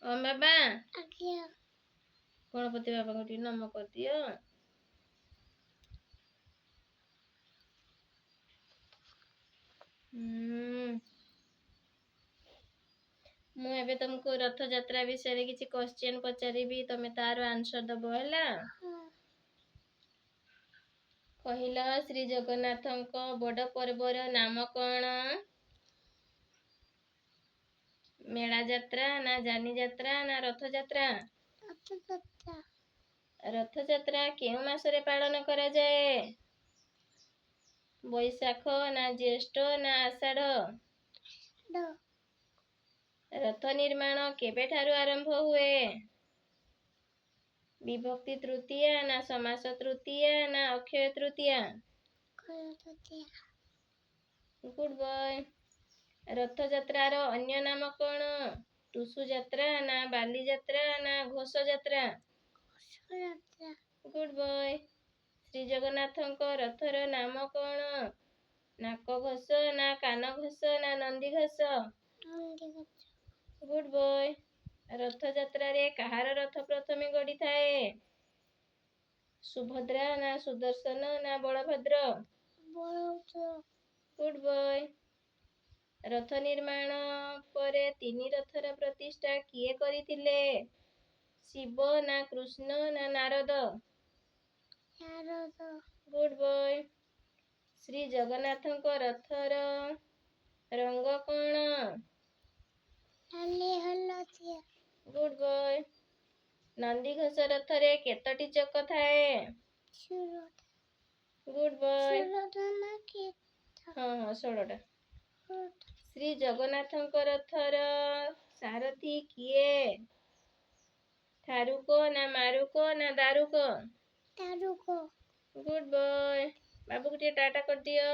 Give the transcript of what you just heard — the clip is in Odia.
ଓ ବାବା ଆଜ୍ଞା। ଗଣପତି ବାବାଙ୍କୁ ଟିକେ ନମ କରିଦିଅ। ମୁଁ ଏବେ ତମକୁ ରଥଯାତ୍ରା ବିଷୟରେ କିଛି କ୍ୱେଶ୍ଚନ ପଚାରିବି, ତମେ ତାର ଆନ୍ସର ଦବ ହେଲା। କହିଲ ଶ୍ରୀ ଜଗନ୍ନାଥଙ୍କ ବଡ଼ ପର୍ବର ନାମ କଣ? ମେଳା ଯାତ୍ରା ନା ଯାନି ଯାତ୍ରା ନା ରଥଯାତ୍ରା? ରଥଯାତ୍ରା। ରଥଯାତ୍ରା କେଉଁ ମାସରେ ପାଳନ କରାଯାଏ? ବୈଶାଖ ନା ଜ୍ୟେଷ୍ଠ ନା ଆଷାଢ଼? ରଥ ନିର୍ମାଣ କେବେଠାରୁ ଆରମ୍ଭ ହୁଏ? ବିଭକ୍ତି ତୃତୀୟା ନା ସମାସ ତୃତୀୟା ନା ଅକ୍ଷୟ ତୃତୀୟା? Good boy. ରଥଯାତ୍ରାର ଅନ୍ୟ ନାମ କଣ? ଟୁସୁ ଯାତ୍ରା ନା ବାଲିଯାତ୍ରା ନା ଘୋଷ ଯାତ୍ରା? Good boy. ଶ୍ରୀ ଜଗନ୍ନାଥଙ୍କ ରଥର ନାମ କଣ? ନାକ ଘୋଷ ନା କାନ ଘୋଷ ନା ନନ୍ଦୀ ଘୋଷ? Good boy. ରଥଯାତ୍ରାରେ କାହାର ରଥ ପ୍ରଥମେ ଗଡ଼ିଥାଏ? ସୁଭଦ୍ରା ନା ସୁଦର୍ଶନ ନା ବଳଭଦ୍ର? Good boy. ରଥ ନିର୍ମାଣ ପରେ ତିନି ରଥର ପ୍ରତିଷ୍ଠା କିଏ କରିଥିଲେ? ଶିବ ନା କୃଷ୍ଣ ନା ନାରଦ? Good boy. ଶ୍ରୀ ଜଗନ୍ନାଥଙ୍କ ରଥର ରଙ୍ଗ କଣ? Good boy. ନନ୍ଦିଘୋଷ ରଥରେ କେତୋଟି ଚକ ଥାଏ? Good boy. ହଁ 16ଟା। ଶ୍ରୀ ଜଗନ୍ନାଥଙ୍କ ରଥର ସାରଥୀ କିଏ? ଠାରୁକ ନା ମାରୁକ ନା ଦାରୁକ? Good boy. ବାବୁକୁ ଟିକେ ଟାଟା କରିଦିଅ।